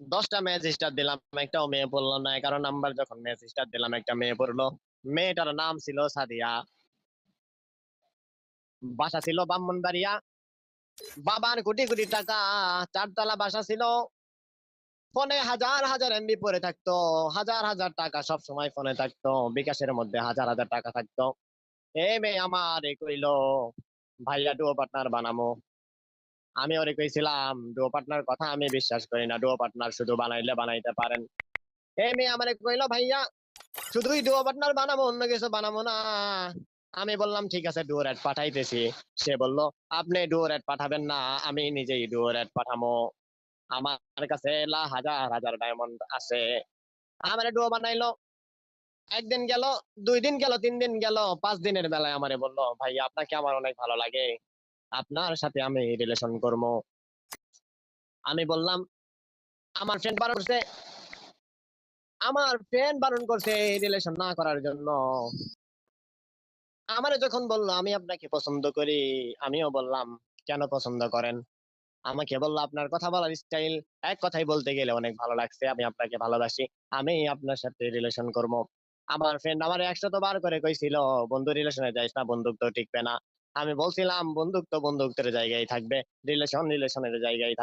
10টা match star দিলাম, একটাও মেয়ে পড়লো না। 11 নাম্বার যখন ম্যাচ স্টার দিলাম, একটা মেয়ে পড়লো। মেয়েটার নাম ছিল সাদিয়া। বাসা ছিল ব্রাহ্মণবাড়িয়া। বাবার কোটি কোটি টাকা, 4 তলা বাসা ছিল। ফোনে হাজার হাজার এমবি পরে থাকতো। হাজার হাজার টাকা সব সময় ফোনে থাকতো। বিকাশের মধ্যে হাজার হাজার টাকা থাকতো। এই মেয়ে আমার কইলো, ভাইয়া ডুও পার্টনার বানামো। আমি ওরে কইছিলাম, ডুও পার্টনার কথা আমি বিশ্বাস করি না, ডুও পার্টনার শুধু বানাইলে বানাইতে পারেন। এই মেয়ে আমারে কইলো, ভাইয়া শুধুই ডুও পার্টনার বানাবো, অন্য কিছু বানাবো না। আমি বললাম ঠিক আছে, ডুও রেট পাঠাইতেছি। সে বলল, আপনি ডুও রেট পাঠাবেন না, আমি নিজেই ডুও রেট পাঠামো। আমার কাছে হাজার হাজার ডায়মন্ড আছে। আমার ডুও বানাইলো। একদিন গেল, 2 দিন গেল, 3 দিন গেল, 5 দিনের বেলায় আমারে বললো, ভাই আপনাকে আমার অনেক ভালো লাগে, আপনার সাথে আমি রিলেশন করবো। আমি বললাম, আমার ফ্রেন্ড বারণ করছে, আমার ফ্রেন্ড বারণ করছে রিলেশন না করার জন্য। আমারে যখন বললো আমি আপনাকে পছন্দ করি, আমিও বললাম, কেন পছন্দ করেন? আমাকে বললো, আপনার কথা বলার স্টাইল, এক কথাই বলতে গেলে অনেক ভালো লাগছে, আমি আপনাকে ভালোবাসি, আমি আপনার সাথে রিলেশন করব। আমার ফ্রেন্ড আমার 100 বার করে কইছিল, বন্ধু রিলেশনে যাইস না, বন্ধুক তো টিকবে না। আমি বলছিলাম, বন্ধুক তো বন্ধুত্বের জায়গায় থাকবে, রিলেশন রিলেশনের জায়গায় থাকবে।